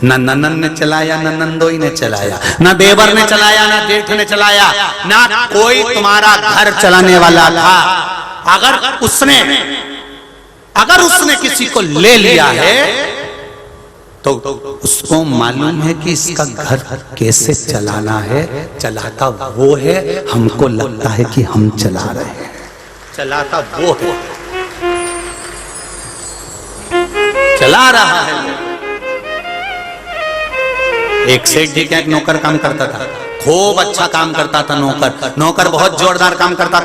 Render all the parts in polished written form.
न ननन ने चलाया, न नंदोई ने चलाया, न देवर ने चलाया, न जेठ ने चलाया, ना कोई तुम्हारा घर चलाने वाला था। अगर उसने किसी को ले लिया है तो उसको मालूम है कि इसका घर कैसे चलाना है। चलाता वो है, हमको लगता है कि हम चला रहे हैं, चलाता वो है, चला रहा है। एक सेठ जी का एक नौकर काम करता था, खूब अच्छा काम करता था। नौकर बहुत जोरदार काम करता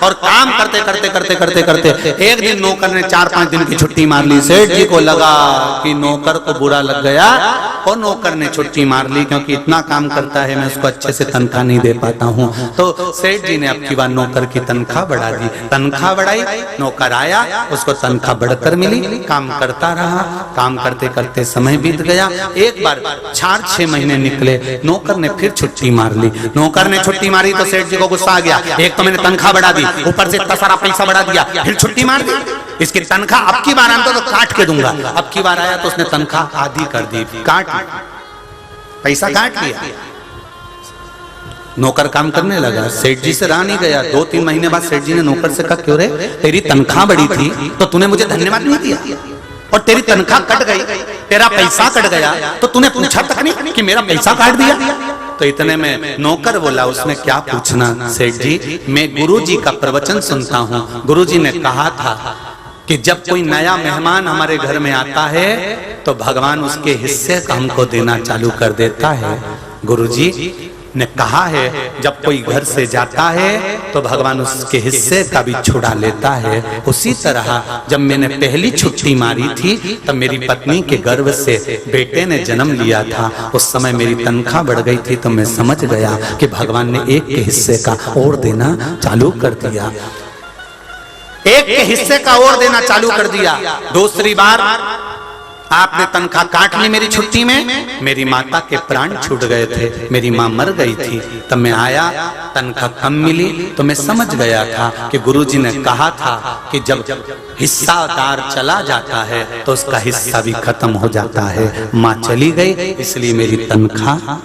और काम करते करते एक दिन नौकर ने 4-5 दिन की छुट्टी मार ली। सेठ जी को लगा कि नौकर को बुरा लग गया और नौकर ने छुट्टी मार ली, क्योंकि इतना काम करता है, मैं उसको अच्छे से तनख्वाह नहीं दे पाता हूँ। तो सेठ जी ने अब की बार नौकर की तनख्वाह बढ़ा दी। तनख्वाह बढ़ाई, नौकर आया, उसको तनख्वाह बढ़कर मिली, काम करता रहा। काम करते करते समय बीत गया। एक बार 4-6 महीने निकले, नौकर ने फिर छुट्टी मार ली। नौकर ने छुट्टी मारी तो सेठ जी को गुस्सा आ गया, एक तो मैंने तनख्वाह बढ़ा दी, ऊपर से इतना सारा पैसा बढ़ा दिया, फिर छुट्टी मार दी। इसकी तनख्वाह अब की बार आता तो काट के दूंगा। अब की बार आया तो उसने तनख्वाह आधी कर दी, पैसा काट लिया। नौकर काम करने लगा, सेठ जी से रहा नहीं गया। 2-3 महीने बाद सेठ जी ने नौकर से कहा, क्यों रे, तेरी तनख्वाह बढ़ी थी तो तूने मुझे धन्यवाद नहीं दिया, और तेरी तनख्वाह कट गई, तेरा पैसा कट गया तो तूने पूछा तक नहीं कि मेरा पैसा काट दिया। तो इतने में नौकर बोला, उसने क्या पूछना सेठ जी, मैं गुरुजी का प्रवचन सुनता हूँ। गुरुजी ने कहा था कि जब कोई नया मेहमान हमारे घर में आता है तो भगवान उसके हिस्से का हमको देना चालू कर देता है। गुरुजी ने कहा है जब कोई घर से जाता है तो भगवान उसके हिस्से का भी छुड़ा लेता है। उसी तरह जब मैंने पहली छुट्टी मारी थी तब मेरी पत्नी के गर्भ से बेटे ने जन्म लिया था। उस समय मेरी तनख्वाह बढ़ गई थी तो मैं समझ गया कि भगवान ने एक के हिस्से का और देना चालू कर दिया, एक के हिस्से का और देना चालू कर दिया। दूसरी बार आपने तनख्वाह काट ली मेरी छुट्टी में, मेरी माता के प्राण छूट गए थे, मेरी माँ मर गई थी। तब मैं आया, तनख्वाह कम मिली तो मैं समझ गया था कि गुरुजी ने कहा था कि जब हिस्सादार चला जाता है तो उसका हिस्सा भी खत्म हो जाता है। माँ चली गई इसलिए मेरी तनख्वाह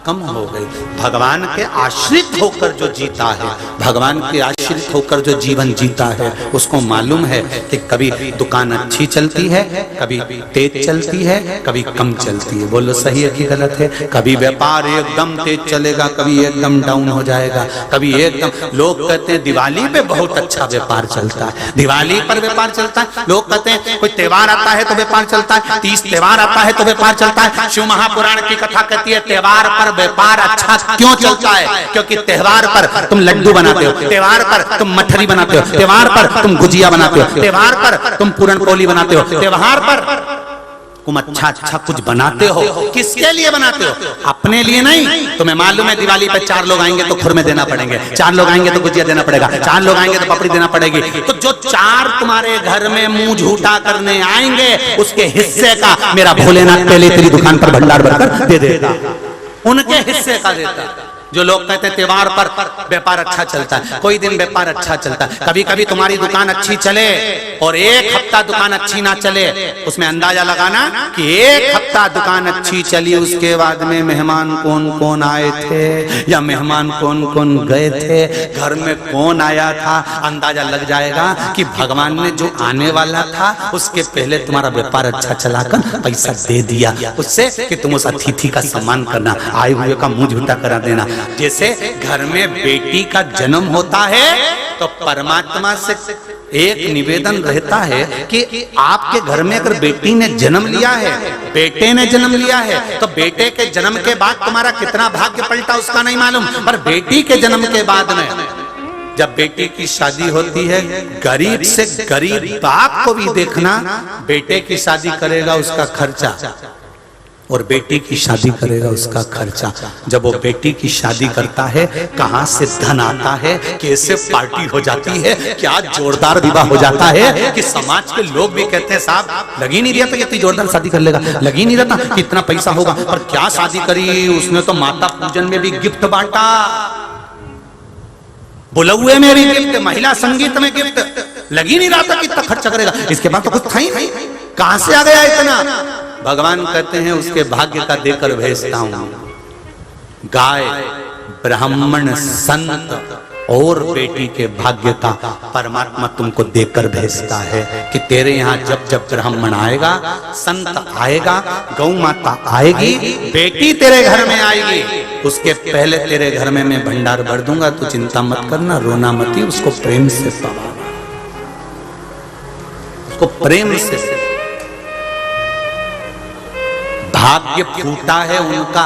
कम हो गई। भगवान के आश्रित होकर जो जीता है, भगवान के आश्रित होकर जो जीवन जीता है, उसको मालूम है कि कभी दुकान अच्छी चलती है, कभी तेज चलती है, कभी कम चलती है। बोलो सही है कि गलत है? कभी व्यापार एकदम तेज चलेगा, कभी एकदम डाउन हो जाएगा, कभी एकदम। लोग कहते हैं दिवाली पे बहुत अच्छा व्यापार चलता है, दिवाली पर व्यापार चलता है। लोग कहते हैं कोई त्योहार आता है तो व्यापार चलता है, 30 त्योहार आता है तो व्यापार चलता है। शिव महापुराण की कथा कहती है त्योहार पर व्यापार अच्छा क्यों चलता है? क्योंकि त्योहार पर तुम लड्डू बनाते हो, त्योहार पर तुम मठरी बनाते हो, त्योहार पर तुम गुजिया बनाते हो, त्योहार पर तुम पूरन पोली बनाते हो, त्योहार पर तुम अच्छा अच्छा कुछ बनाते हो। किसके लिए बनाते हो? अपने लिए नहीं। तुम्हें मालूम है दिवाली पे 4 लोग आएंगे तो खुरमे देना पड़ेंगे, 4 लोग आएंगे तो गुजिया देना पड़ेगा, 4 लोग आएंगे तो पपड़ी देना पड़ेगी। तो जो 4 तुम्हारे घर में मुंह झूठा करने आएंगे उसके हिस्से का मेरा भोलेनाथ पहले तेरी दुकान पर भंडार भरकर दे देगा, उनके हिस्से का देता। जो लोग कहते हैं त्योहार पर व्यापार अच्छा चलता है, कोई दिन व्यापार अच्छा चलता है। कभी कभी तुम्हारी दुकान अच्छी चले और 1 हफ्ता दुकान अच्छी ना चले, उसमें अंदाजा लगाना कि 1 हफ्ता दुकान अच्छी चली, उसके बाद में मेहमान कौन कौन आए थे या मेहमान कौन कौन गए थे, घर में कौन आया था, अंदाजा लग जाएगा कि भगवान ने जो आने वाला था उसके पहले तुम्हारा व्यापार अच्छा चलाकर पैसा दे दिया, उससे कि तुम उस अतिथि का सम्मान करना, आए हुए का मुंह झूठा करा देना। जैसे घर में बेटी का जन्म होता है तो परमात्मा से एक निवेदन रहता है कि आपके घर में अगर बेटी ने जन्म लिया है, बेटे ने जन्म लिया है, तो बेटे के जन्म के बाद तुम्हारा कितना भाग्य पलटा उसका नहीं मालूम, पर बेटी के जन्म के बाद में जब बेटी की शादी होती है, गरीब से गरीब बाप को भी देखना, बेटे की शादी करेगा उसका खर्चा और बेटी की शादी करेगा उसका खर्चा। जब वो बेटी की शादी करता है कहां से धन आता है, कैसे पार्टी हो जाती है, क्या जोरदार विवाह हो जाता है कि समाज के लोग भी कहते हैं साहब लग ही नहीं रहा था कि इतनी जोरदार शादी कर लेगा, लग ही नहीं रहा था कि इतना पैसा होगा, पर क्या शादी करी उसने, तो माता पूजन में भी गिफ्ट बांटा, बुलौए में भी गिफ्ट, महिला संगीत में गिफ्ट, लग ही नहीं रहा था कि इतना खर्चा करेगा। इसके बाद तो कुछ था ही नहीं, कहां से आ गया इतना? भगवान कहते हैं उसके भाग्य का देकर भेजता हूं। गाय, ब्राह्मण, संत और बेटी के भाग्य का परमात्मा तुमको देकर भेजता है कि तेरे यहाँ जब जब ब्राह्मण आएगा, संत आएगा, गौ माता आएगी, बेटी तेरे घर में आएगी, उसके पहले तेरे घर में मैं भंडार भर दूंगा। तू चिंता मत करना, रोना मत ही, उसको प्रेम से पवाना, उसको प्रेम से। भाग्य फूटा है उनका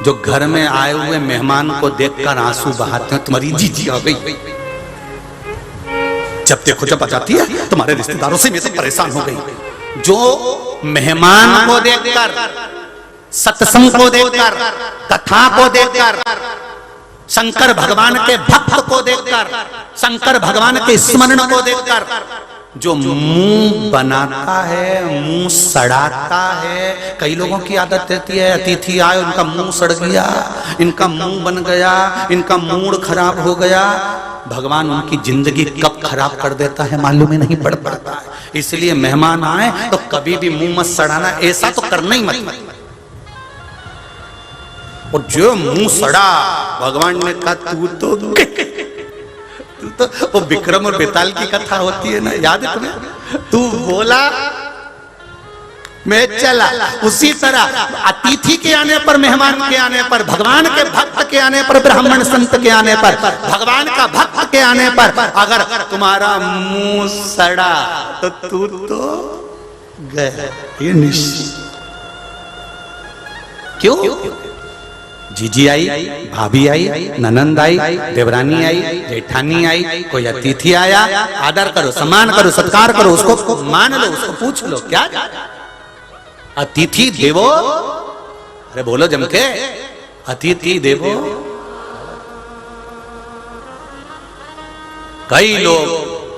जो घर में आए हुए मेहमान को देखकर आंसू बहाते हैं। तुम्हारी जीजी आ गई, जब देखो जब आ जाती है, तुम्हारे रिश्तेदारों से मैं तो परेशान हो गई। जो मेहमान को देखकर, सत्संग को देखकर, कथा को देखकर, शंकर भगवान के भक्त को देखकर, शंकर भगवान के स्मरण को देखकर जो मुंह बनाता है, मुंह सड़ाता है। कई लोगों की आदत रहती है, अतिथि आए उनका मुंह सड़ गया, इनका मुंह बन गया, इनका मूड खराब हो गया। भगवान उनकी जिंदगी कब खराब कर देता है मालूम ही नहीं पड़ पाता है। इसलिए मेहमान आए तो कभी भी मुंह मत सड़ाना, ऐसा तो करना ही मत। और जो मुंह सड़ा, भगवान ने कहा तू तो वो विक्रम और बेताल की कथा होती है ना, याद है तुम्हें? तू बोला मैं चला। उसी तरह अतिथि के आने पर, मेहमान के आने पर, भगवान के भक्त के आने पर, ब्राह्मण संत के आने पर, भगवान का भक्त के आने पर अगर तुम्हारा मुंह सड़ा तो तू तो गया, ये निश्चित। क्यों? जीजी आई, भाभी आई, ननंद आई, देवरानी आई, जेठानी आई, कोई अतिथि आया, आदर करो, सम्मान करो, सत्कार करो, उसको मान लो, उसको पूछ लो क्या अतिथि देवो। अरे बोलो जम के, अतिथि देवो। कई लोग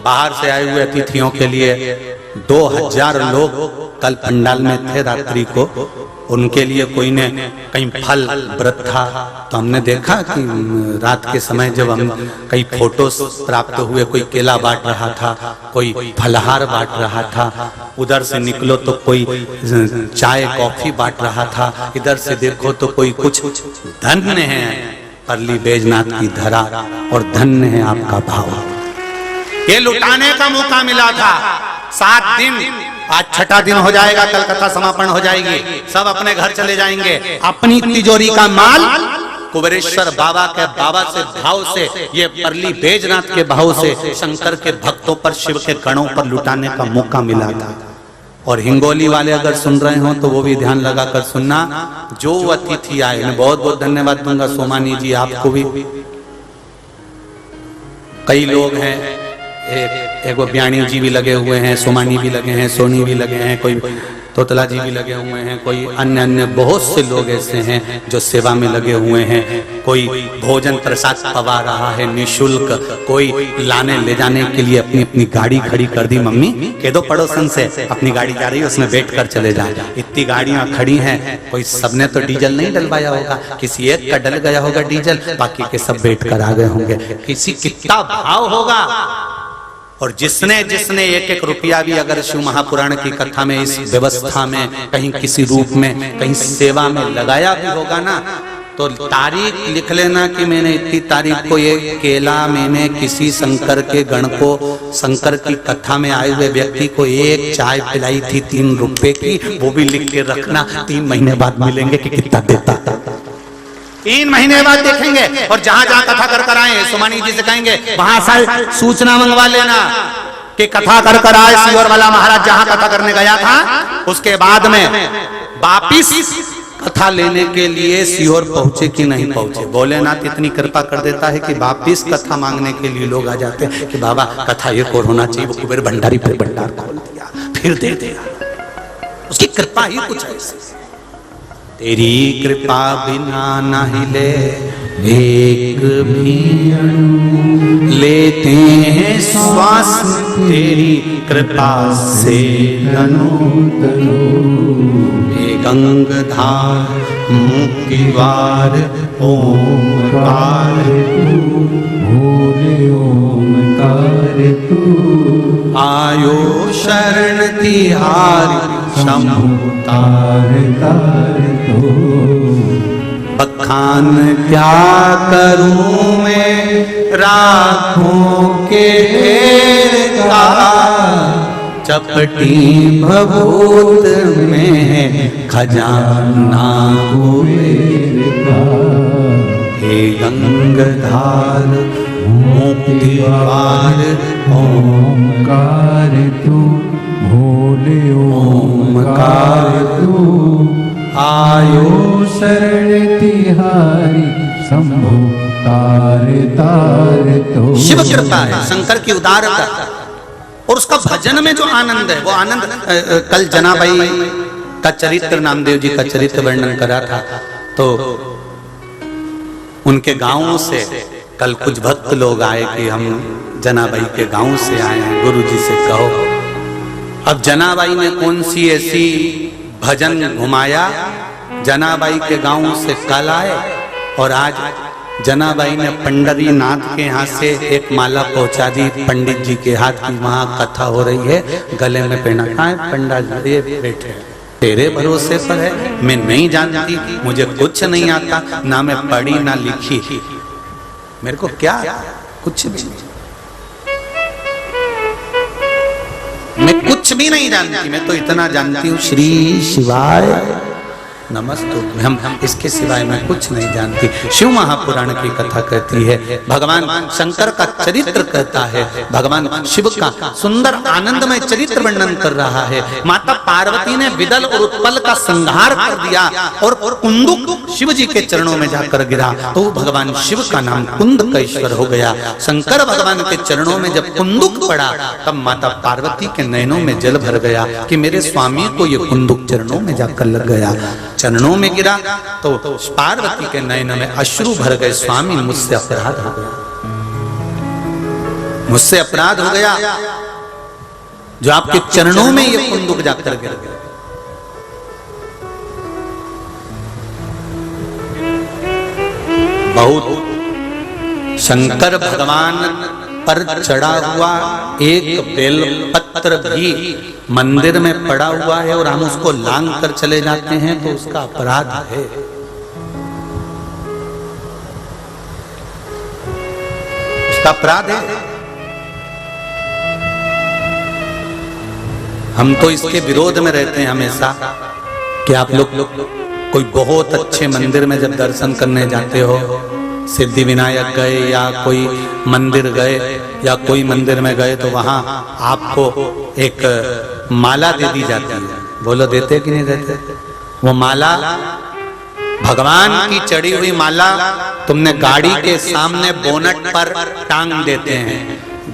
बाहर से आए हुए अतिथियों के लिए 2000 लोग कल पंडाल में थे रात्रि को। उनके लिए कोई ने कहीं फल व्रत था, तो हमने देखा कि रात के समय जब हम कई फोटोस प्राप्त हुए, कोई केला बांट रहा था, कोई फलहार बांट रहा था, उधर से निकलो तो कोई चाय कॉफी बांट रहा था, इधर से देखो तो कोई कुछ। धन्य है परली बैजनाथ की धरा और धन्य है आपका भाव। ये लुटाने का मौका मिला था। 7 दिन, आज 6ठा दिन हो जाएगा, कल कथा समापन हो जाएगी, सब अपने घर चले जाएंगे। अपनी तिजोरी का माल कुबेरेश्वर बाबा के बाबा से भाव से, ये परली बैजनाथ के भाव से शंकर के भक्तों पर, शिव के गणों पर लुटाने का मौका मिला था। और हिंगोली वाले अगर सुन रहे हो तो वो भी ध्यान लगा कर सुनना। जो अतिथि आए, मैं बहुत बहुत धन्यवाद दूंगा सोमानी जी, आपको भी। कई लोग हैं, एक वो ब्याणी जी भी लगे हुए हैं, सोमानी भी लगे हैं, सोनी भी लगे हैं, कोई तोतला जी भी लगे हुए हैं, कोई अन्य बहुत से लोग ऐसे हैं जो सेवा में लगे हुए हैं। कोई भोजन प्रसाद पवा रहा है निःशुल्क, कोई लाने ले जाने के लिए अपनी अपनी गाड़ी खड़ी कर दी। मम्मी कह दो पड़ोसन से अपनी गाड़ी जा रही है, उसमें बैठ कर चले जाए। इतनी गाड़ियां खड़ी हैं, कोई सबने तो डीजल नहीं डलवाया होगा, किसी एक का डल गया होगा डीजल, बाकी के सब बैठ कर आ गए होंगे। किसी कितना भाव होगा। और जिसने जिसने एक एक रुपया भी अगर शिव महापुराण की कथा में, इस व्यवस्था में, कहीं किसी रूप में, कहीं सेवा में लगाया भी होगा ना, तो तारीख लिख लेना कि मैंने इतनी तारीख को ये केला मैंने किसी शंकर के गण को, शंकर की कथा में आए हुए व्यक्ति को एक चाय पिलाई थी 3 रुपए की, वो भी लिख के रखना। 3 महीने बाद मिलेंगे कि कितना देता, 3 महीने बाद देखेंगे। और जहां जहां कथा कर आए, सोमानी जी से कहेंगे वहां से सूचना मंगवा लेना कि कथा कर आए सीहोर वाला महाराज जहां कथा करने गया था, उसके बाद में वापिस कथा लेने के लिए सीहोर पहुंचे कि नहीं पहुंचे। भोलेनाथ इतनी कृपा कर देता है कि वापिस कथा मांगने के लिए लोग आ जाते हैं कि बाबा कथा ये और होना चाहिए। वो कुबेर भंडारी फिर भंडार खोल दिया, फिर दे दिया। उसकी कृपा ही कुछ ऐसी। तेरी कृपा बिना न हिले एक भी अणु, लेते हैं श्वास तेरी कृपा से तनु तनु। हे गंगाधार मुक्तिद्वार ओंकार भोले ओमकार तू, आयो शरण तिहारी शंभु तार तार तो, बखान क्या करूं मैं राखों के ढेर का, चपटी भभूत में खजाना कुबेर का, हे गंगाधार मुक्तिवार ओमकार तू, भोले ओमकार तू, आयो शरण तिहारी शंभु तार तार तो। शिव कृपा है, शंकर की उदारता और उसका भजन में जो आनंद है वो आनंद कल जनाबाई का चरित्र, नामदेव जी का चरित्र वर्णन करा था, तो उनके गांवों से कल कुछ भक्त लोग आए कि हम जनाबाई के गांव से आए हैं, गुरुजी से कहो। अब जनाबाई ने कौन सी ऐसी भजन घुमाया, जनाबाई के गांव से कल आए और आज जनाबाई ने पंडरी नाथ के यहाँ से एक माला पहुंचा दी पंडित जी के हाथ की, वहां कथा हो रही है, गले में पहना। कहाँ है पंडा जी? ये बैठे, तेरे भरोसे पर है, मैं नहीं जानती, मुझे कुछ नहीं आता, ना मैं पढ़ी ना लिखी, मेरे को क्या कुछ भी नहीं, मैं कुछ भी नहीं जानती, मैं तो इतना जानती हूँ श्री शिवाय नमस्ते, हम इसके सिवाय मैं कुछ नहीं जानती। शिव महापुराण की कथा कहती है, भगवान शंकर का चरित्र कहता है, भगवान शिव का सुंदर आनंदमय चरित्र वर्णन कर रहा है। माता पार्वती ने विदल और उत्पल का संहार कर दिया और कुंदुक शिव जी के चरणों में जाकर गिरा, तो भगवान शिव का नाम कुंदकेश्वर हो गया। शंकर भगवान के चरणों में जब कुंदुक पड़ा तब माता पार्वती के नयनों में जल भर गया कि मेरे स्वामी को ये कुंदुक चरणों में जाकर लग गया। चरणों में गिरा तो पार्वती के नयनों में अश्रु भर गए, स्वामी मुझसे अपराध हो गया, मुझसे अपराध हो गया जो आपके चरणों में ये कुंदुक जाकर गिर गया। बहुत शंकर भगवान पर चढ़ा हुआ एक बेलपत्र भी मंदिर में पड़ा हुआ है और हम उसको लांग कर चले जाते हैं तो उसका अपराध है। उसका अपराध है। हम तो इसके विरोध में रहते हैं हमेशा कि आप लोग कोई बहुत अच्छे मंदिर में जब दर्शन करने जाते हो, सिद्धि विनायक गए या कोई मंदिर गए या कोई मंदिर में गए, तो वहां आपको एक माला दे दी जाती है। बोलो देते कि नहीं देते? वो माला भगवान की चढ़ी हुई माला तुमने गाड़ी के सामने बोनट पर टांग देते हैं,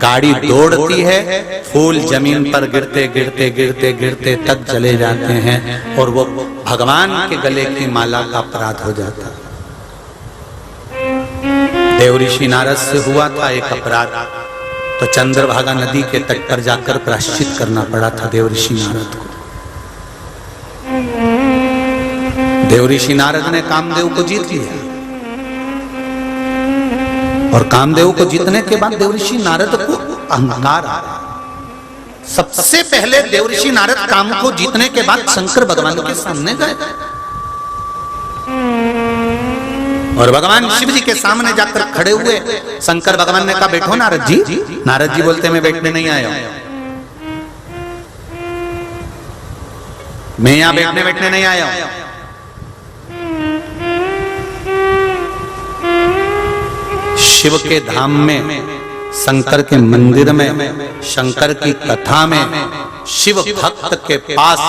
गाड़ी दौड़ती है, फूल जमीन पर गिरते गिरते गिरते गिरते तक चले जाते हैं और वो भगवान के गले की माला का अपराध हो जाता है। देव ऋषि नारद से हुआ था एक अपराध, तो चंद्रभागा नदी के तट पर जाकर प्रायश्चित करना पड़ा था देव ऋषि नारद को। देव ऋषि नारद ने कामदेव को जीत लिया और कामदेव को जीतने के बाद देव ऋषि नारद को अहंकार आ गया। सबसे पहले देव ऋषि नारद काम को जीतने के बाद शंकर भगवान के सामने गए और भगवान शिव जी के सामने जाकर खड़े हुए। शंकर भगवान ने कहा बैठो नारद जी। नारद जी बोलते मैं बैठने नहीं आया हूं, मैं यहां बैठने नहीं आया हूं। शिव के धाम में, शंकर के मंदिर में, शंकर की कथा में, शिव भक्त के पास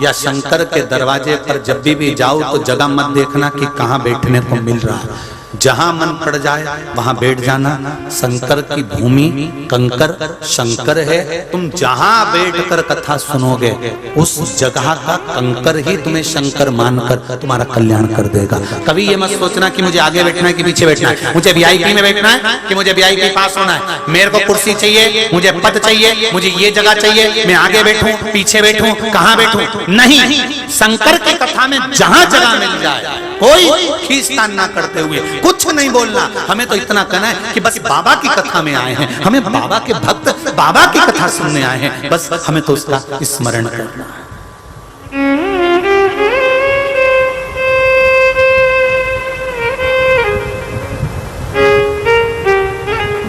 या शंकर के दरवाजे पर जब भी जाओ तो जगह मत देखना कि कहां बैठने को मिल रहा है। जहां मन पड़ जाए वहां बैठ जाना। शंकर की भूमि कंकर शंकर है, तुम जहां बैठकर कथा सुनोगे उस जगह का कंकर ही तुम्हें शंकर मानकर तुम्हारा कल्याण कर देगा। कभी ये मत सोचना कि मुझे आगे बैठना है कि पीछे बैठना है, मुझे वीआईपी में बैठना है कि मुझे वीआईपी पास होना है, मेरे को कुर्सी चाहिए, मुझे पद चाहिए, मुझे ये जगह चाहिए, मैं आगे बैठूं पीछे बैठूं कहां बैठूं। नहीं, शंकर की कथा में जहां जगह मिल जाए कोई खींचतान ना करते हुए कुछ नहीं बोलना, हमें तो इतना कहना है कि बस बाबा की कथा में आए हैं, हमें बाबा के भक्त बाबा की कथा सुनने आए हैं, बस हमें तो उसका स्मरण करना है।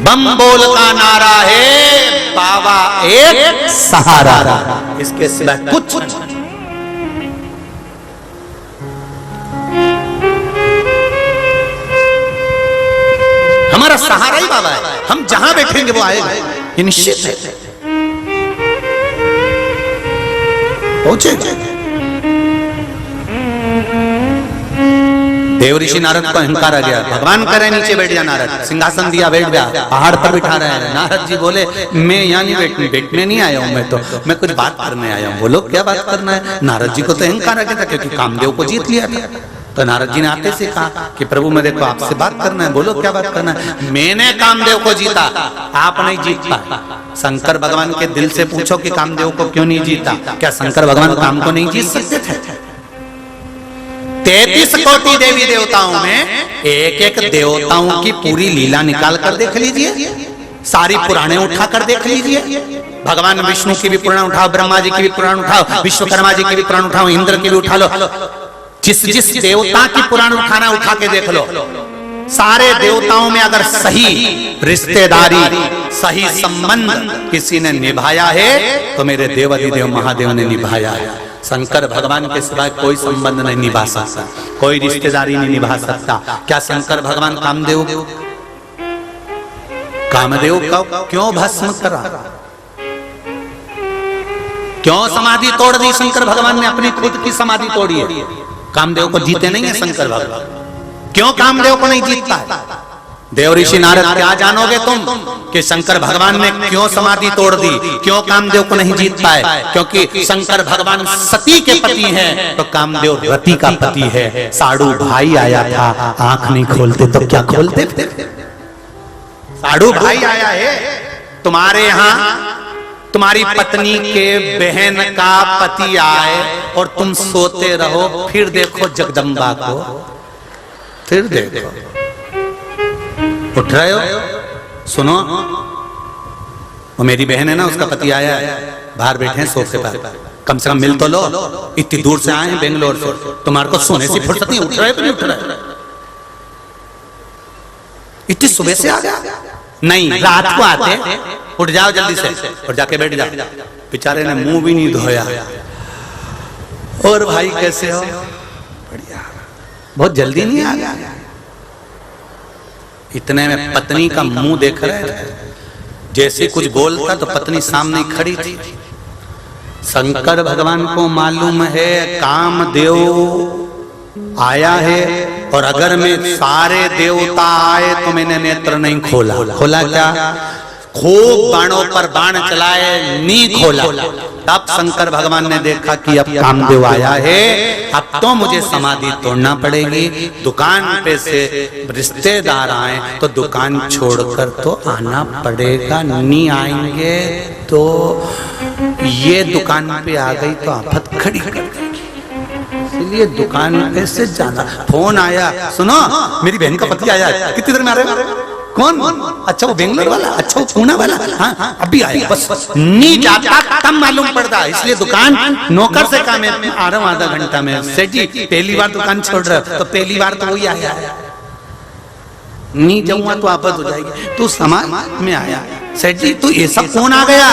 बम बोल का नारा है, बाबा एक सहारा, इसके सिवाय कुछ हमारा सहारा ही बाबा है। हम जहां बैठेंगे वो आएगा, ये निश्चित है, पहुंचेगा। देव ऋषि नारद को अहंकार आ गया, भगवान करे नीचे बैठ जा नारद, सिंहासन दिया बैठ जा, पहाड़ पर बिठा रहे हैं। नारद जी बोले मैं यहाँ नहीं बैठने नहीं आया हूँ, मैं कुछ बात करने आया हूँ। बोलो क्या बात करना है? नारद जी को तो अहंकार आ गया था क्योंकि कामदेव को जीत लिया था। तो नारद जी ने आते से कहा कि प्रभु मेरे को आपसे बात करना है, बोलो क्या बात करना है? मैंने कामदेव को जीता, आप नहीं जीत पाए। शंकर भगवान के दिल से पूछो कि कामदेव को क्यों नहीं जीता? क्या शंकर भगवान काम को नहीं जीत सकते थे? 33 कोटि देवी देवताओं में एक एक देवताओं की पूरी लीला निकाल कर देख लीजिए, सारी पुराणे उठा कर देख लीजिए। भगवान विष्णु की भी पुराण उठाओ, ब्रह्मा जी की भी पुराण उठाओ, विश्वकर्मा जी की भी पुराण उठाओ, इंद्र की भी उठा लो, जिस जिस देवता की पुराण उठाना उठा के देख लो। सारे देवताओं में अगर सही रिश्तेदारी, सही संबंध किसी ने निभाया है तो मेरे देवाधिदेव महादेव ने निभाया है। शंकर भगवान के सिवाय कोई संबंध नहीं निभा सकता, कोई रिश्तेदारी नहीं निभा सकता। क्या शंकर भगवान कामदेव का क्यों भस्म करा? क्यों समाधि तोड़ दी? शंकर भगवान ने अपनी खुद की समाधि तोड़ी है। कामदेव को जीते नहीं है शंकर भगवान, क्यों कामदेव को नहीं जीतता है? देव ऋषि नारद क्या जानोगे तुम कि शंकर भगवान ने क्यों समाधि तोड़ दी, क्यों कामदेव को नहीं जीत पाए? क्योंकि शंकर भगवान सती के पति हैं तो कामदेव रति का पति है। साडू भाई आया था, आंख नहीं खोलते तो क्या खोलते? साडू भाई आया है तुम्हारे यहाँ, तुम्हारी पत्नी के बहन का पति आए और तुम सोते रहो, फिर देखो जगदम्बा को, फिर देखो उठ रहे हो। सुनो, वो मेरी बहन है ना, उसका पति आया है, बाहर बैठे हैं सोफे पर, कम से कम मिल तो लो, इतनी दूर से आए हैं बेंगलोर से, तुम्हारे को सोने से फुर्सत नहीं, उठ रहे तो नहीं उठ रहे? इतनी सुबह से आ गया? नहीं, रात को आते, उठ जाओ जल्दी से और जाके बैठ जाओ। बेचारे ने मुंह भी नहीं धोया। और भाई कैसे हो? बढ़िया। बहुत जल्दी नहीं आ गया? इतने में पत्नी का मुंह देख रहे थे, जैसे कुछ बोलता तो पत्नी सामने खड़ी थी। शंकर भगवान को मालूम है कामदेव आया है, और अगर मैं सारे देवता आए तो मैंने नेत्र नहीं खोला। खोला क्या? खूब बाणों पर बाण चलाए, नहीं खोला। तब शंकर भगवान ने देखा कि अब कामदेव आया है, अब तो मुझे समाधि तोड़ना पड़ेगी। दुकान पे से रिश्तेदार आए तो दुकान छोड़कर तो आना पड़ेगा, नहीं आएंगे तो ये दुकान पे आ गई तो आफत खड़ी कर देगी, इसलिए दुकान पे से जाना। फोन आया, सुनो मेरी बहन का पति आया है, कितनी देर में आ रहे हो? कौन? अच्छा वो बेंगलोर वाला, अच्छा वो पुणे वाला, हाँ अभी आया, बस नहीं जाता तब मालूम पड़ता। इसलिए दुकान नौकर से कहा मैं आ रहा हूँ आधा घंटा में। सेठ जी पहली बार दुकान छोड़ रहे हो तो पहली बार तो वही आया, नहीं जाऊंगा तो आफत हो जाएगी, तू समाज में आया। सेठ जी तू ऐसा कौन आ गया?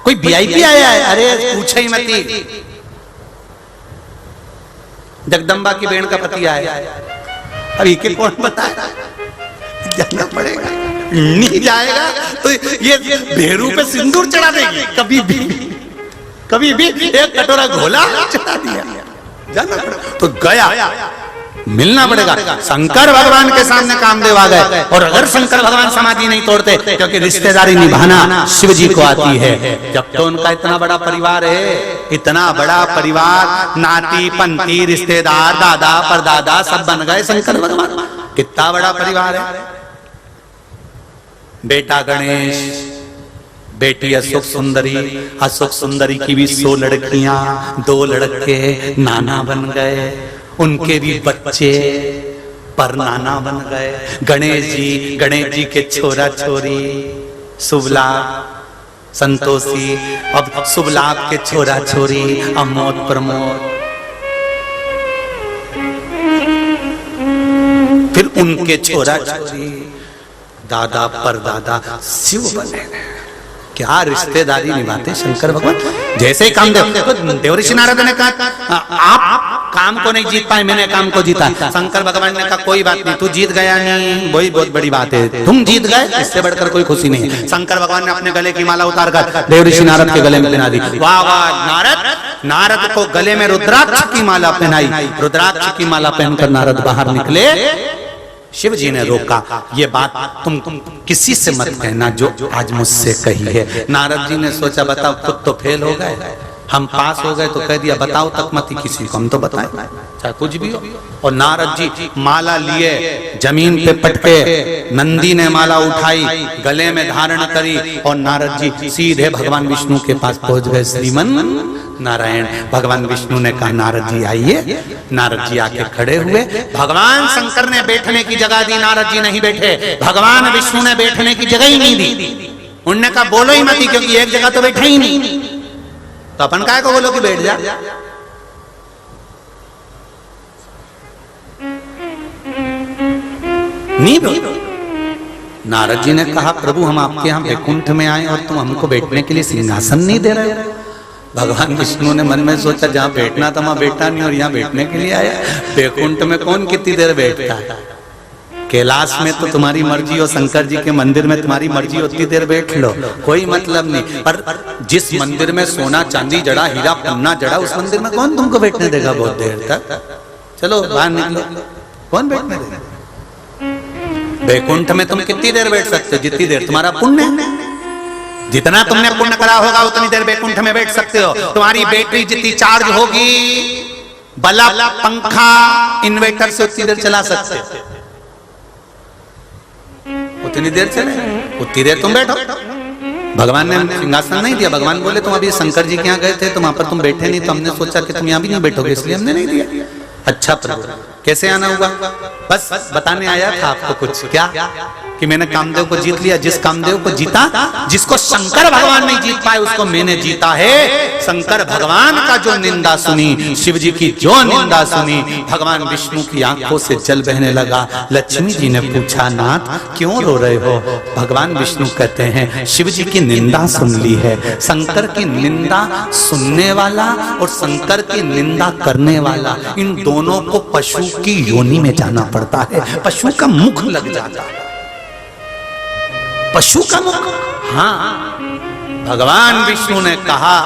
कोई वीआईपी आया है? अरे पूछे ही मती, जगदम्बा की बहन का पति आया। अभी के कौन बताया? जाना पड़ेगा, नहीं जाएगा तो ये भेरू पे सिंदूर चढ़ा देगी। कभी भी एक कटोरा घोला चढ़ा दिया, जाना पड़ेगा तो गया, मिलना पड़ेगा। शंकर भगवान के सामने कामदेव आ गए, और अगर शंकर भगवान समाधि नहीं तोड़ते, क्योंकि रिश्तेदारी निभाना शिव जी को आती है। जब तो उनका इतना बड़ा परिवार है, इतना बड़ा परिवार, नाती पंती रिश्तेदार, दादा परदादा सब बन गए शंकर भगवान। कितना बड़ा परिवार है। बेटा गणेश, बेटी अशोक सुंदरी, अशोक सुंदरी की भी 100 लड़कियां, 2 लड़के, नाना बन गए, उनके भी बच्चे, पर नाना बन गए। गणेश जी के छोरा छोरी शुभलाभ संतोषी, अब शुभलाभ के छोरा छोरी अमोद प्रमोद, फिर उनके छोरा छोरी दादा परदादा शिव बने। क्या रिश्तेदारी निभाते शंकर भगवान। जैसे ही काम तो देवऋषि नारद ने कहा आप काम को नहीं जीत पाए, मैंने काम को जीता। शंकर भगवान ने कहा कोई बात नहीं, तू जीत गया नहीं वही बहुत बड़ी बात है, तुम जीत गए इससे बढ़कर कोई खुशी नहीं। शंकर भगवान ने अपने गले की माला उतार कर देवऋषि नारद के गले में पहना दी। वाह वाह, नारद को गले में रुद्राक्ष की माला पहनाई। रुद्राक्ष की माला पहनकर नारद बाहर निकले। शिव जी ने रोका, ये बात तुम किसी से मत कहना जो आज मुझसे कही है। नारद जी ने सोचा बताओ खुद तो फेल हो गए, हम पास हो गए तो कह दिया बताओ तक मत किसी को, हम तो बताएं चाहे कुछ भी हो। और नारद जी माला लिए जमीन पे पटके, नंदी ने माला उठाई गले में धारण करी और नारद जी सीधे भगवान विष्णु के पास पहुंच गए। श्रीमन नारायण। भगवान विष्णु ने कहा नारद जी आइए। नारद जी आके खड़े हुए। भगवान शंकर ने बैठने की जगह दी, नारद जी नहीं बैठे। भगवान विष्णु ने बैठने की जगह ही नहीं दी। उन्होंने कहा बोलो ही मत, क्योंकि एक जगह तो बैठा ही नहीं, तो अपन काय को बोलो कि बैठ जा। नहीं बोलो। नारद जी ने कहा प्रभु हम आपके यहाँ वैकुंठ में आए और तुम हमको बैठने के लिए सिंहासन नहीं दे रहे हो। भगवान विष्णु ने मन में सोचा जहाँ बैठना था वहां बैठा नहीं और यहाँ बैठने के लिए आया। वैकुंठ में कौन कितनी देर बैठता है, कैलाश में तो तुम्हारी मर्जी हो, शंकर जी के मंदिर में तुम्हारी मर्जी हो, उतनी देर बैठ लो, कोई मतलब नहीं। पर जिस मंदिर में सोना चांदी जड़ा हीरा पन्ना जड़ा उस मंदिर में कौन तुमको बैठने देगा बहुत देर तक। चलो बाहर निकलो, कौन बैठने देगा। वैकुंठ में तुम कितनी देर बैठ सकते हो, जितनी देर तुम्हारा पुण्य है। जितना तुमने पुण्य करा होगा उतनी देर वैकुंठ में बैठ सकते हो। तुम्हारी बैटरी जितनी चार्ज होगी, बल्ब पंखा इन्वर्टर से उतनी देर चला सकते हो, उतनी देर चले, उतनी देर तुम बैठो। भगवान ने सिंहासन नहीं दिया। भगवान बोले तुम अभी शंकर जी के यहाँ गए थे तो वहां पर तुम बैठे नहीं, तो हमने सोचा कि तुम यहाँ भी नहीं बैठोगे इसलिए हमने नहीं दिया। अच्छा प्रभु कैसे आना हुआ, बस बताने आया था आपको कुछ, क्या कि मैंने कामदेव को जीत लिया। जिस कामदेव को जीता, जिसको शंकर भगवान नहीं जीत पाए उसको मैंने जीता है। शंकर भगवान का जो निंदा सुनी, शिव जी की जो निंदा सुनी, भगवान विष्णु की आंखों से जल बहने लगा। लक्ष्मी जी ने पूछा नाथ क्यों रो रहे हो। भगवान विष्णु कहते हैं शिव जी की निंदा सुन ली है। शंकर की निंदा सुनने वाला और शंकर की निंदा करने वाला, इन दोनों को पशु की योनि में जाना पड़ता है। पशु का मुख लग जाता है, पशु का मुख। हाँ, भगवान विष्णु ने कहा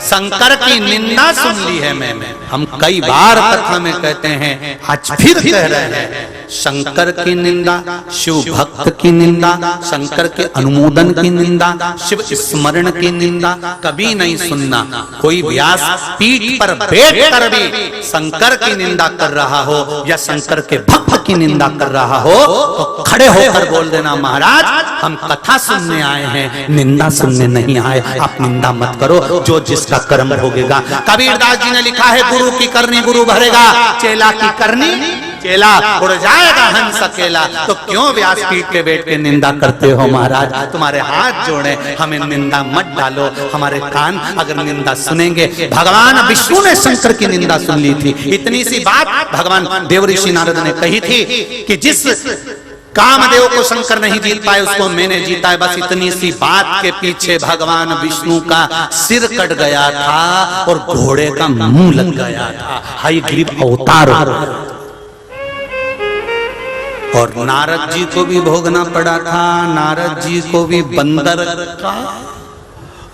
शंकर की निंदा सुन ली है मैंने। हम कई बार कथा में कहते हैं, आज फिर कह रहे हैं, शंकर की निंदा, शिव भक्त की निंदा, शंकर के अनुमोदन की निंदा, शिव स्मरण की निंदा कभी नहीं सुनना। कोई व्यास पीठ पर बैठ कर भी शंकर की निंदा कर रहा हो या शंकर के भक्त की निंदा कर रहा हो तो खड़े होकर बोल देना महाराज हम कथा सुनने आए हैं, निंदा सुनने नहीं आए। आप निंदा मत करो, जो जिसका कर्म भोगेगा। कबीरदास जी ने लिखा है गुरु की करनी गुरु भरेगा, चेला की करनी चेला उड़ जाएगा हंस अकेला। तो क्यों व्यासपीठ पे बैठ के निंदा करते हो महाराज। तुम्हारे हाथ जोड़े, हमें निंदा मत डालो। हमारे कान अगर निंदा सुनेंगे, भगवान विष्णु ने शंकर की निंदा सुन ली थी। इतनी सी बात भगवान देवऋषि नारद ने कही थी कि जिस कामदेव को शंकर नहीं जीत पाए उसको मैंने जीता है। बस इतनी सी बात के पीछे भगवान विष्णु का सिर कट गया था और घोड़े का मुंह लग गया था। हयग्रीव अवतार। और नारद जी को भी भोगना पड़ा था। नारद जी को भी बंदर का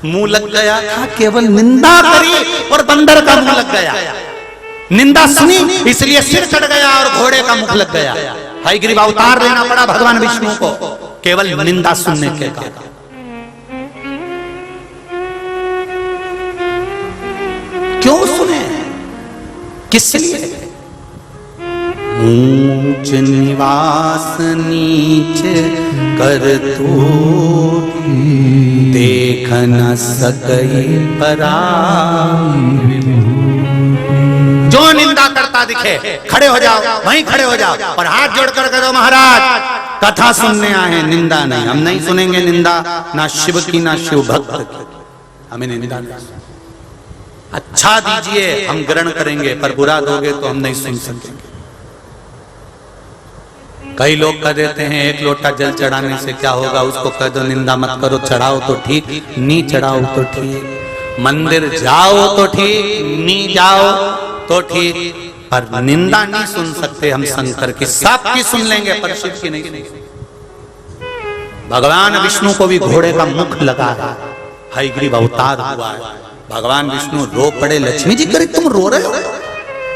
मुंह लग गया था। केवल निंदा करी और बंदर का मुंह लग गया। निंदा सुनी इसलिए सिर कट गया और घोड़े का मुख लग गया। हयग्रीव अवतार लेना पड़ा भगवान विष्णु को केवल निंदा सुनने के कारण। क्यों सुने, किस लिए। ऊंच निवास नीच कर तू देख न सकई पराई। जो निंदा करता दिखे, खड़े हो जाओ, वहीं खड़े हो जाओ और हाथ जोड़कर कह दो महाराज कथा सुनने आए हैं, निंदा नहीं। हम नहीं सुनेंगे निंदा, ना शिव की ना शिव भक्त की, हमें निंदा नहीं। अच्छा दीजिए हम ग्रहण करेंगे, पर बुरा दोगे तो हम नहीं सुन सकेंगे। कई लोग कह देते हैं एक लोटा जल चढ़ाने से क्या होगा, उसको कह दो निंदा मत करो, चढ़ाओ तो ठीक, नी चढ़ाओ तो ठीक, मंदिर जाओ तो ठीक, नी जाओ तो ठीक, पर निंदा नहीं सुन सकते हम शंकर की। सबकी सुन लेंगे पर शिव की नहीं। भगवान विष्णु को भी घोड़े का मुख लगा है, हयग्रीव अवतार हुआ है। भगवान विष्णु रो पड़े, लक्ष्मी जी करे तुम रो रहे हो?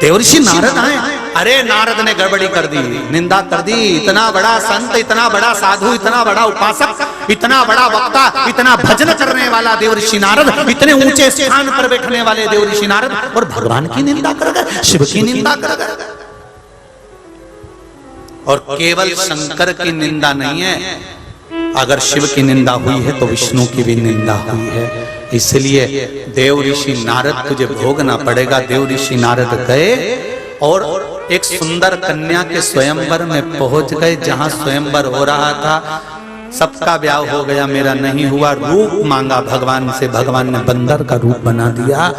देवर्षि नारद आए, अरे नारद ने गड़बड़ी कर दी, निंदा कर दी। इतना बड़ा संत, इतना बड़ा साधु, इतना बड़ा उपासक, इतना बड़ा वक्ता, इतना भजन करने वाला देवर्षि नारद, इतने ऊंचे स्थान पर बैठने वाले देवर्षि नारद, और भगवान की निंदा कर गए, शिव की निंदा कर गए। और केवल शंकर की निंदा नहीं है, अगर शिव की निंदा हुई है तो विष्णु की भी निंदा हुई है। इसलिए देव ऋषि नारद तुझे भोगना पड़ेगा। देव ऋषि नारद गए और एक सुंदर कन्या के स्वयंवर में पहुंच गए, जहां स्वयंवर हो रहा था। सबका ब्याह हो गया, मेरा नहीं हुआ। रूप मांगा भगवान से, भगवान ने बंदर का रूप बना दिया।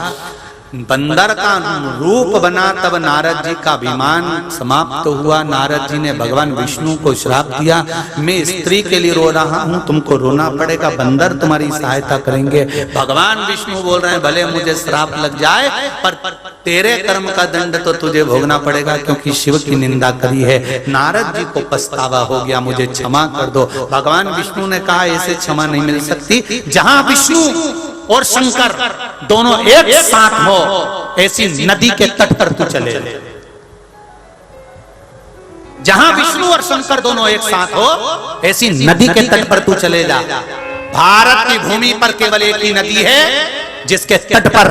बंदर का रूप बना तब नारद जी का अभिमान समाप्त हुआ। नारद जी ने भगवान विष्णु को श्राप दिया, मैं स्त्री के लिए रो रहा हूं, तुमको रोना पड़ेगा, बंदर तुम्हारी सहायता करेंगे। भगवान विष्णु बोल रहे हैं भले मुझे श्राप लग जाए, पर तेरे कर्म का दंड तो तुझे भोगना पड़ेगा, क्योंकि शिव की निंदा करी है। नारद जी को पछतावा हो गया, मुझे क्षमा कर दो। भगवान विष्णु ने कहा ऐसे क्षमा नहीं मिल सकती, जहां विष्णु और शंकर दोनों एक साथ हो, ऐसी नदी के तट पर तू चले। जहां विष्णु और शंकर दोनों एक साथ हो, ऐसी नदी के तट पर तू चले जा। भारत की भूमि पर केवल एक ही नदी है जिसके तट पर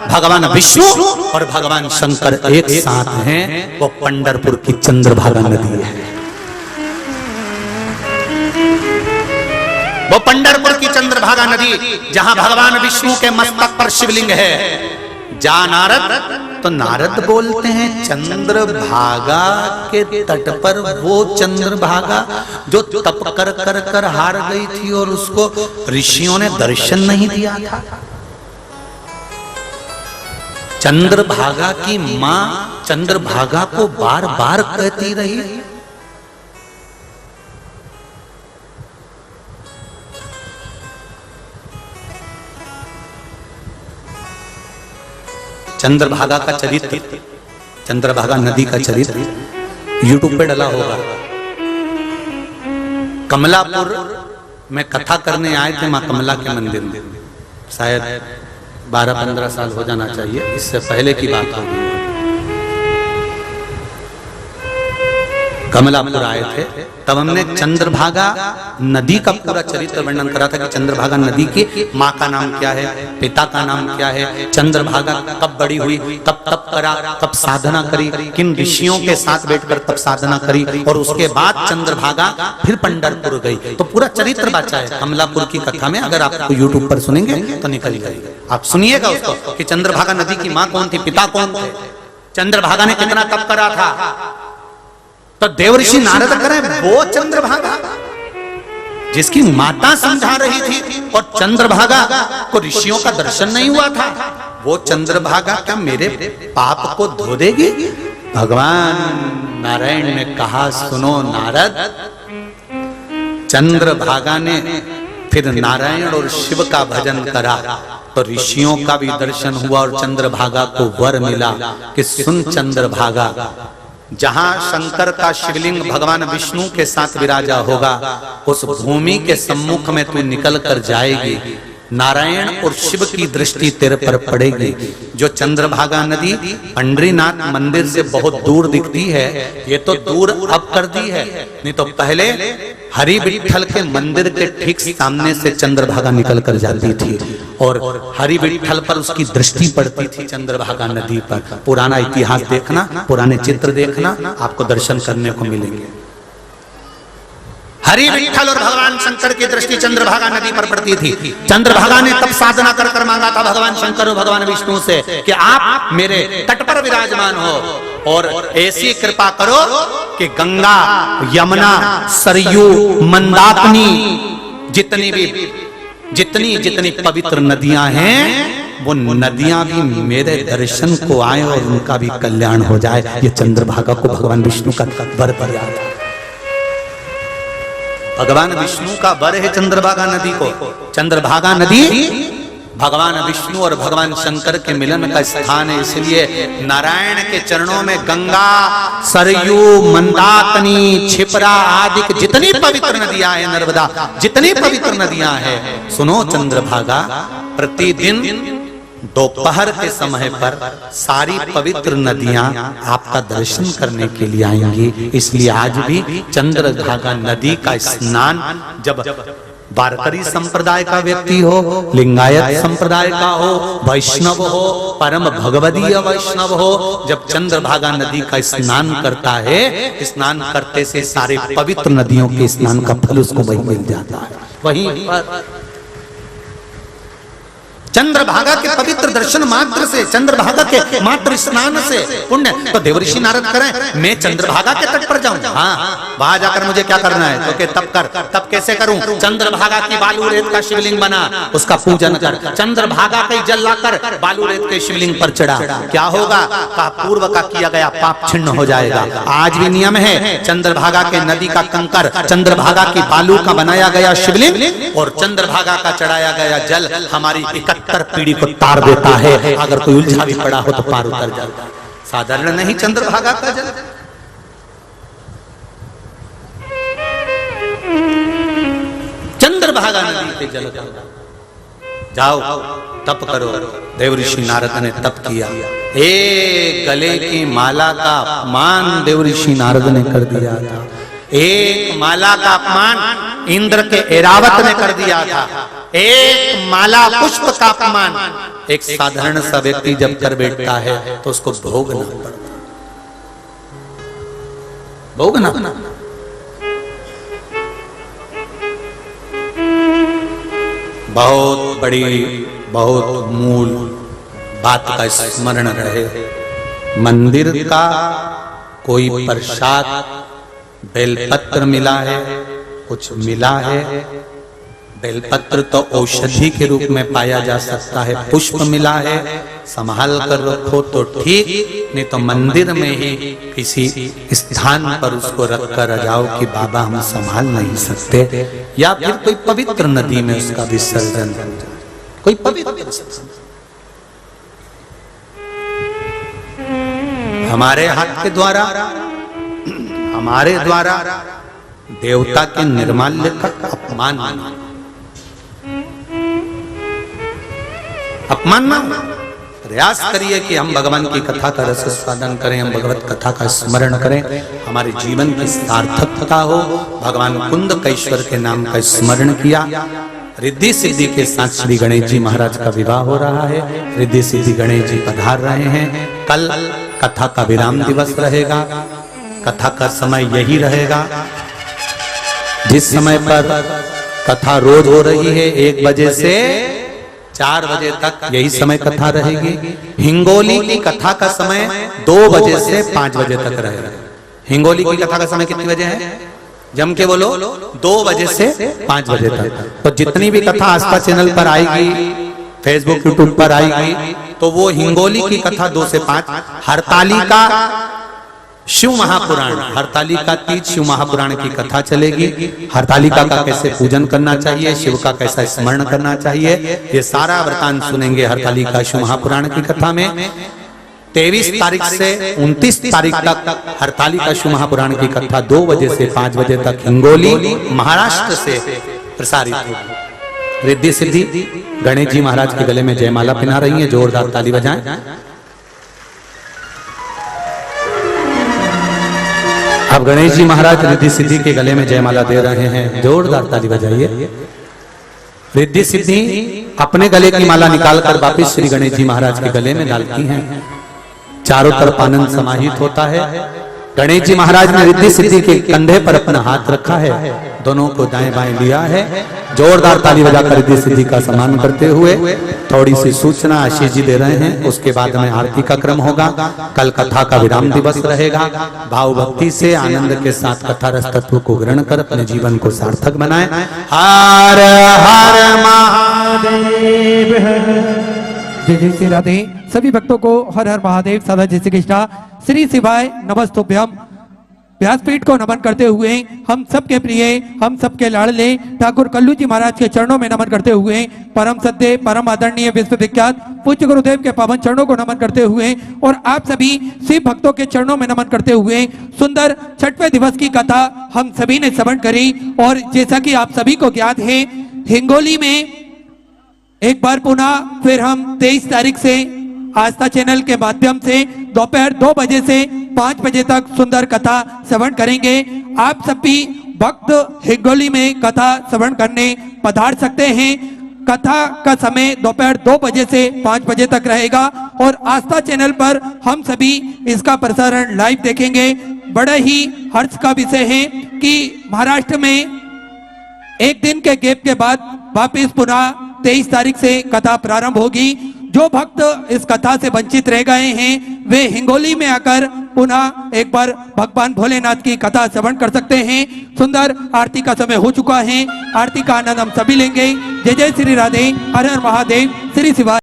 भगवान विष्णु और भगवान शंकर एक साथ हैं, वो पंढरपुर की चंद्रभागा नदी है। वो पंढरपुर की चंद्रभागा नदी, जहां भगवान विष्णु के मस्तक पर शिवलिंग है। जा नारद, तो नारद बोलते हैं चंद्रभागा के तट पर वो चंद्रभागा जो तप कर कर कर हार गई थी और उसको ऋषियों ने दर्शन नहीं दिया था। चंद्रभागा की मां चंद्रभागा को बार बार कहती रही, चंद्रभागा का चरित्र, चंद्रभागा नदी का चरित्र यूट्यूब पे डला होगा। कमलापुर में कथा करने आए थे मां कमला के मंदिर में, शायद 12-15 साल हो जाना चाहिए, इससे पहले की बात होगी। कमलापुर आए थे, तब हमने चंद्रभागा नदी का पूरा चरित्र वर्णन करा था कि चंद्रभागा नदी की माँ का नाम क्या है, पिता का नाम क्या है, चंद्रभागा कब बड़ी हुई, कब तप करा, कब साधना करी, किन ऋषियों के साथ बैठकर तप साधना करी, और उसके बाद चंद्रभागा फिर पंढरपुर गई। तो पूरा चरित्र बचा है कमलापुर की कथा में। अगर आप यूट्यूब पर सुनेंगे तो निकल जाएगा, आप सुनिएगा उसको कि चंद्रभागा नदी की माँ कौन थी, पिता कौन थे, चंद्रभागा ने कितना तप करा था। तो देवर्षि नारद करें वो चंद्रभागा जिसकी माता समझा रही थी और चंद्रभागा को ऋषियों का दर्शन नहीं हुआ था, वो चंद्रभागा क्या मेरे पाप को धो देगी? भगवान नारायण ने कहा सुनो नारद, चंद्रभागा ने फिर नारायण और शिव का भजन करा तो ऋषियों का भी दर्शन हुआ और चंद्रभागा को वर मिला कि सुन चंद्रभागा, जहां शंकर का शिवलिंग भगवान विष्णु के साथ विराजा होगा, उस भूमि के सम्मुख में तू निकल कर जाएगी, नारायण और शिव की दृष्टि तेरे पर पड़ेगी। जो चंद्रभागा नदी पंढरीनाथ मंदिर से बहुत दूर दिखती है, ये तो दूर अब कर दी है, नहीं तो पहले हरि विठ्ठल के मंदिर के ठीक सामने से चंद्रभागा निकल कर जाती थी और हरि विठ्ठल पर उसकी दृष्टि पड़ती थी चंद्रभागा नदी पर। पुराना इतिहास देखना, पुराने चित्र देखना, आपको दर्शन करने को मिलेंगे। हरि विठ्ठल और भगवान शंकर की दृष्टि चंद्रभागा नदी पर पड़ती थी। चंद्रभागा ने तब साधना कर मांगा था भगवान शंकर और भगवान विष्णु से कि आप मेरे तट पर विराजमान हो, और ऐसी कृपा करो कि गंगा, यमुना, सरयू, मंदाकिनी, जितनी जितनी पवित्र नदियां हैं, वो नदियां भी मेरे दर्शन को आए और उनका भी कल्याण हो जाए। ये चंद्रभागा को भगवान विष्णु का वर दिया था। भगवान विष्णु का वर है चंद्रभागा नदी को। चंद्रभागा नदी भगवान विष्णु और भगवान शंकर के मिलन का स्थान है, इसलिए नारायण के चरणों में गंगा, सरयू, मंदाकिनी, क्षिप्रा आदि जितनी पवित्र नदियां हैं, नर्मदा जितनी पवित्र नदियां हैं, सुनो चंद्रभागा प्रतिदिन दोपहर के समय पर सारी पवित्र नदियां आपका दर्शन करने के लिए आएंगी। इसलिए आज भी चंद्रभागा नदी का स्नान जब वारकरी संप्रदाय का व्यक्ति हो, लिंगायत संप्रदाय का हो, वैष्णव हो, परम भगवदीय वैष्णव हो, जब चंद्रभागा नदी का स्नान करता है, स्नान करते से सारे पवित्र नदियों के स्नान का फल उसको वही मिल जाता है। वहीं पर चंद्रभागा के पवित्र दर्शन मात्र से, चंद्रभागा के मात्र स्नान से पुण्य। तो देवऋषि नारद करें, मैं चंद्रभागा के तट पर जाऊं, हाँ वहां जाकर मुझे क्या करना है, तो के तप कर। तब कैसे करूं? चंद्रभागा की बालू रेत का शिवलिंग बना, उसका पूजन कर। चंद्रभागा का जल लाकर बालू रेत के शिवलिंग पर चढ़ा, क्या होगा? पूर्व का किया गया पाप छिन्न हो जाएगा। आज भी नियम है, चंद्रभागा के नदी का कंकर, चंद्रभागा की बालू का बनाया गया शिवलिंग और चंद्रभागा का चढ़ाया गया जल हमारी 71 पीढ़ी को तार देता है। अगर कोई उलझा भी पड़ा हो तो पार उतर जाता है। साधारण नहीं चंद्रभागा का जल। चंद्रभागा नदी के जल जाओ, तप करो। देवऋषि नारद ने तप किया। एक गले की माला का अपमान देवऋषि नारद ने कर दिया था। एक माला का अपमान इंद्र के ऐरावत ने कर दिया था। एक माला पुष्प का अपमान एक साधारण सा व्यक्ति जब कर बैठता है तो उसको भोगना पड़ता, भोगना। बहुत बड़ी, बहुत मूल बात का स्मरण रहे। मंदिर का कोई प्रसाद, बेलपत्र मिला है, कुछ मिला है। बेलपत्र तो औषधि के रूप में पाया जा सकता है, पुष्प मिला है, संभाल कर रखो तो ठीक, नहीं तो मंदिर में ही किसी स्थान पर उसको रख कर जाओ कि बाबा हम संभाल नहीं सकते, या फिर कोई पवित्र नदी में उसका विसर्जन हो जाए, कोई पवित्र। हमारे हाथ के द्वारा, हमारे द्वारा देवता के निर्माल्य का अपमान, अपमान ना। प्रयास करिए कि हम भगवान की कथा का रस स्वादन करें, हम भगवत कथा का स्मरण करें, हमारे जीवन की सार्थकता हो। भगवान कुंदकेश्वर के नाम का स्मरण किया। रिद्धि सिद्धि के साथ श्री गणेश जी महाराज का विवाह हो रहा है। रिद्धि सिद्धि गणेश जी पधार रहे हैं। कल कथा का विराम दिवस रहेगा। कथा का समय यही रहेगा जिस समय पर कथा रोज हो रही है, 1 बजे से 4 बजे तक यही समय कथा रहेगी। हिंगोली की कथा का समय 2 बजे से 5 बजे तक रहेगा। हिंगोली की कथा का समय कितने बजे है? जम के बोलो, 2 बजे से 5 बजे तक। तो जितनी भी कथा आस्था चैनल पर आएगी, फेसबुक यूट्यूब पर आएगी, तो वो हिंगोली की कथा 2 से 5। हरतालिका शिव महापुराण, हरतालिका तीज शिव महापुराण की कथा चलेगी। हरतालिका का कैसे पूजन करना चाहिए, शिव का कैसा स्मरण करना चाहिए, ये सारा वृतांत सुनेंगे हरतालिका शिव महापुराण की कथा में। 23 तारीख से 29 तारीख तक हरतालिका शिव महापुराण की कथा 2 बजे से 5 बजे तक हिंगोली महाराष्ट्र से प्रसारित होगी। रिद्धि सिद्धि गणेश जी महाराज के गले में जयमाला पहना रही है, जोरदार ताली बजाएं। अब गणेश जी महाराज रिद्धि सिद्धि के गले में जयमाला दे रहे हैं, जोरदार ताली बजाइए। रिद्धि सिद्धि अपने गले की माला निकालकर वापिस श्री गणेश जी महाराज के गले में डालती हैं। चारों तरफ आनंद समाहित होता है। गणेश जी महाराज ने रिद्धि सिद्धि के कंधे पर अपना हाथ रखा है, दोनों को दाएं बाएं लिया है। जोरदार ताली बजाकर रिद्धि सिद्धि का सम्मान करते हुए थोड़ी सी सूचना आशीष जी दे रहे हैं, उसके बाद में आरती का क्रम होगा। कल कथा का विराम दिवस रहेगा। भाव भक्ति से आनंद के साथ कथा रस तत्व को ग्रहण कर अपने जीवन को सार्थक बनाएं। हर हर महादेव। जय जय श्री राधे। सभी भक्तों को हर हर महादेव, सदा जय श्री कृष्णा, श्री शिवाय नमस्तुभ्यम। व्यासपीठ को नमन करते हुए हम सबके प्रिय, हम सबके लाडले ठाकुर कल्लू जी महाराज के चरणों में नमन करते हुए, परम सत्य परम आदरणीय विश्व विख्यात पूज्य गुरुदेव के पावन चरणों को नमन करते हुए और आप सभी शिव भक्तों के चरणों में नमन करते हुए सुंदर छठवें दिवस की कथा हम सभी ने श्रवण करी। और जैसा कि आप सभी को ज्ञात है, हिंगोली में एक बार पुनः फिर हम 23 तारीख से आस्था चैनल के माध्यम से दोपहर 2 बजे से 5 बजे तक सुंदर कथा श्रवण करेंगे। आप सभी भक्त हिंगोली में कथा श्रवण करने पधार सकते हैं। कथा का समय दोपहर 2 बजे से 5 बजे तक रहेगा और आस्था चैनल पर हम सभी इसका प्रसारण लाइव देखेंगे। बड़ा ही हर्ष का विषय है कि महाराष्ट्र में एक दिन के गैप के बाद वापिस पुनः 23 तारीख से कथा प्रारंभ होगी। जो भक्त इस कथा से वंचित रह गए हैं वे हिंगोली में आकर पुनः एक बार भगवान भोलेनाथ की कथा श्रवण कर सकते हैं। सुंदर आरती का समय हो चुका है, आरती का आनंद हम सभी लेंगे। जय जय श्री राधे, हर हर महादेव, श्री शिवाय।